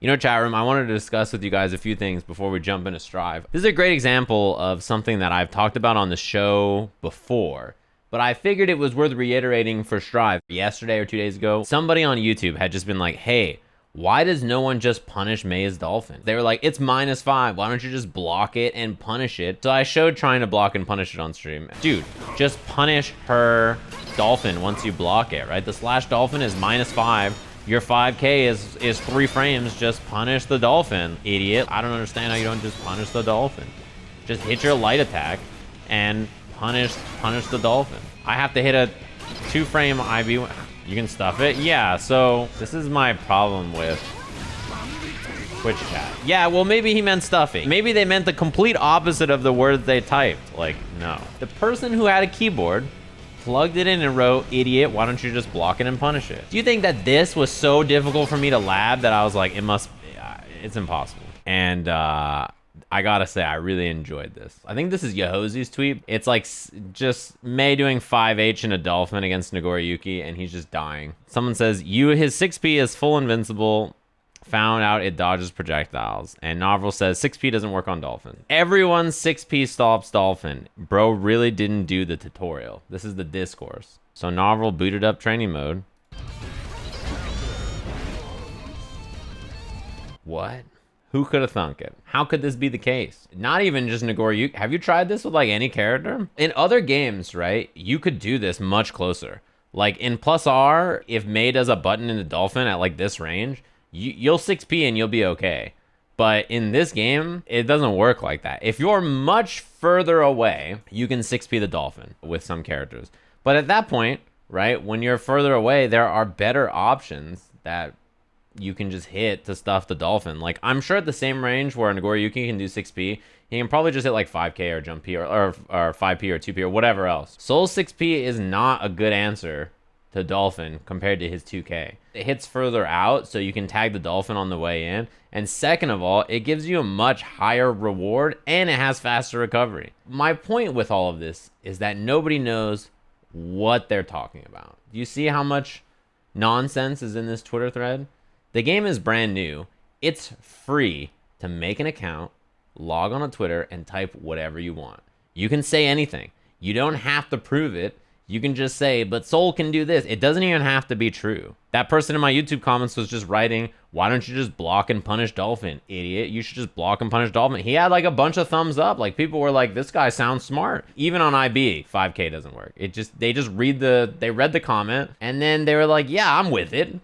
You know, chat room, I wanted to discuss with you guys a few things before we jump into Strive. This is a great example of something that I've talked about on the show before, but I figured it was worth reiterating for Strive. Yesterday or 2 days ago, somebody on YouTube had just been like, hey, why does no one just punish May's dolphin? They were like, it's -5. Why don't you just block it and punish it? So I showed trying to block and punish it on stream. Dude, just punish her dolphin once you block it, right? The slash dolphin is -5. Your 5K is 3 frames. Just punish the dolphin, idiot. I don't understand how you don't just punish the dolphin. Just hit your light attack and punish the dolphin. I have to hit a 2-frame IB. You can stuff it? Yeah, so this is my problem with Twitch chat. Yeah, well, maybe he meant stuffing. Maybe they meant the complete opposite of the words they typed. Like, no. The person who had a keyboard plugged it in and wrote, idiot, why don't you just block it and punish it? Do you think that this was so difficult for me to lab that I was like, it's impossible? And I gotta say, I really enjoyed this. I think this is Yahozu's tweet. It's like just May doing 5H in a dolphin against Nagoriyuki, and he's just dying. Someone says, his 6P is full invincible. Found out it dodges projectiles. And Novel says 6P doesn't work on dolphin. Everyone 6P stops dolphin. Bro really didn't do the tutorial. This is the discourse. So Novel booted up training mode. What? Who could have thunk it? How could this be the case? Not even just Nagoriyuki. Have you tried this with like any character? In other games, right, you could do this much closer. Like in plus R, if May does a button in the dolphin at like this range, you'll 6P and you'll be okay. But in this game, it doesn't work like that. If you're much further away, you can 6P the dolphin with some characters. But at that point, right, when you're further away, there are better options that you can just hit to stuff the dolphin. Like, I'm sure at the same range where Nagoriyuki can do 6P, he can probably just hit like 5K or jump P or 5P or 2P or whatever else. Soul 6P is not a good answer to dolphin compared to his 2K. It hits further out, so you can tag the dolphin on the way in. And second of all, it gives you a much higher reward and it has faster recovery. My point with all of this is that nobody knows what they're talking about. Do you see how much nonsense is in this Twitter thread? The game is brand new. It's free to make an account, log on to Twitter, and type whatever you want. You can say anything. You don't have to prove it. You can just say, but Soul can do this. It doesn't even have to be true. That person in my YouTube comments was just writing, why don't you just block and punish dolphin, idiot? You should just block and punish dolphin. He had like a bunch of thumbs up. Like people were like, this guy sounds smart. Even on IB, 5K doesn't work. They read the comment and then they were like, yeah, I'm with it.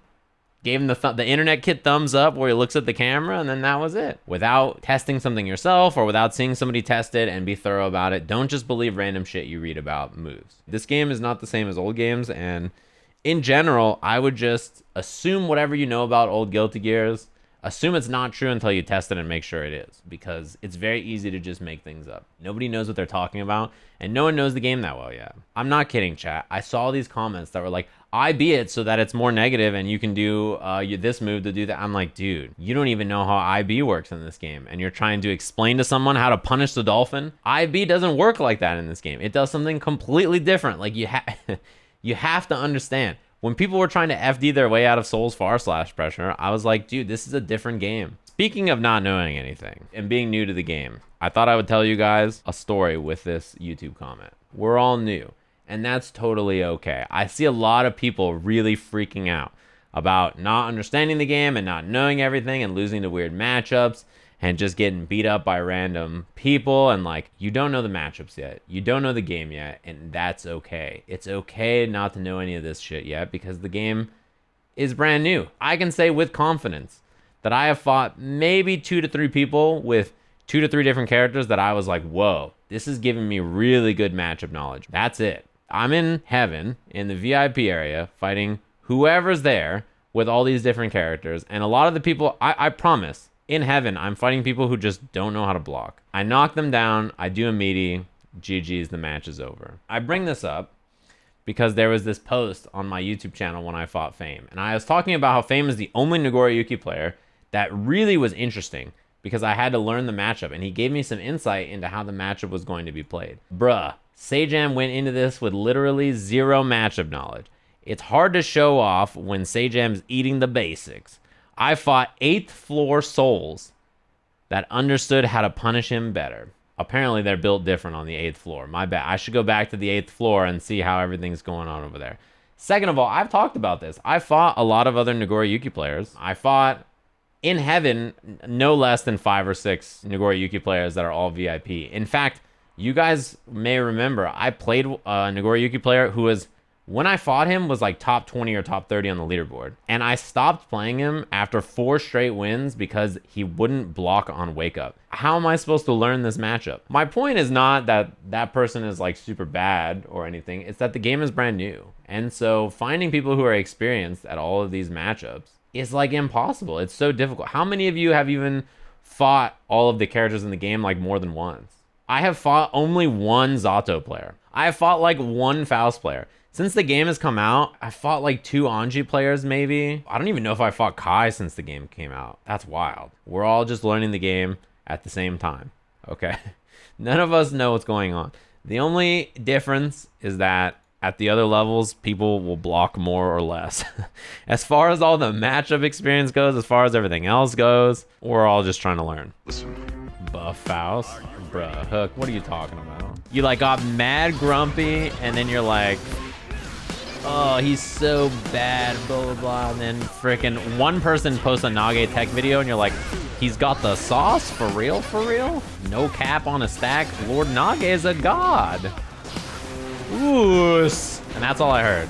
Gave him the internet kid thumbs up where he looks at the camera, and then that was it. Without testing something yourself or without seeing somebody test it and be thorough about it, don't just believe random shit you read about moves. This game is not the same as old games, and in general, I would just assume whatever you know about old Guilty Gears, assume it's not true until you test it and make sure it is, because it's very easy to just make things up. Nobody knows what they're talking about, and no one knows the game that well yet. I'm not kidding, chat. I saw these comments that were like, IB it so that it's more negative and you can do this move to do that. I'm like, dude, you don't even know how IB works in this game, and you're trying to explain to someone how to punish the dolphin? IB doesn't work like that in this game. It does something completely different. Like you have to understand. When people were trying to FD their way out of Soul's far slash pressure, I was like, dude, this is a different game. Speaking of not knowing anything and being new to the game, I thought I would tell you guys a story with this YouTube comment. We're all new, and that's totally okay. I see a lot of people really freaking out about not understanding the game and not knowing everything and losing to weird matchups and just getting beat up by random people. And like, you don't know the matchups yet. You don't know the game yet, and that's okay. It's okay not to know any of this shit yet because the game is brand new. I can say with confidence that I have fought maybe 2 to 3 people with 2 to 3 different characters that I was like, whoa, this is giving me really good matchup knowledge. That's it. I'm in heaven in the VIP area fighting whoever's there with all these different characters. And a lot of the people, I promise, in heaven, I'm fighting people who just don't know how to block. I knock them down. I do a meaty. GG's, the match is over. I bring this up because there was this post on my YouTube channel when I fought Fame. And I was talking about how Fame is the only Nagoriyuki player that really was interesting because I had to learn the matchup. And he gave me some insight into how the matchup was going to be played. Bruh, Sajam went into this with literally 0 matchup knowledge. It's hard to show off when Sajam's eating the basics. I fought 8th floor souls that understood how to punish him better. Apparently, they're built different on the 8th floor. My bad. I should go back to the 8th floor and see how everything's going on over there. Second of all, I've talked about this. I fought a lot of other Nagori Yuki players. I fought in heaven no less than 5 or 6 Nagori Yuki players that are all VIP. In fact, you guys may remember I played a Nagori Yuki player who was, when I fought him, was like top 20 or top 30 on the leaderboard. And I stopped playing him after 4 straight wins because he wouldn't block on wake up. How am I supposed to learn this matchup? My point is not that that person is like super bad or anything. It's that the game is brand new. And so finding people who are experienced at all of these matchups is like impossible. It's so difficult. How many of you have even fought all of the characters in the game like more than once? I have fought only 1 Zato player. I have fought like 1 Faust player. Since the game has come out, I fought like 2 Anji players maybe. I don't even know if I fought Kai since the game came out. That's wild. We're all just learning the game at the same time, okay? None of us know what's going on. The only difference is that at the other levels, people will block more or less. As far as all the matchup experience goes, as far as everything else goes, we're all just trying to learn. Buff Faust? Bruh, Hook, what are you talking about? You like got mad grumpy, and then you're like, oh, he's so bad, blah, blah, blah. And then freaking one person posts a Nage tech video, and you're like, he's got the sauce? For real, for real? No cap on a stack? Lord Nage is a god. Ooh. And that's all I heard.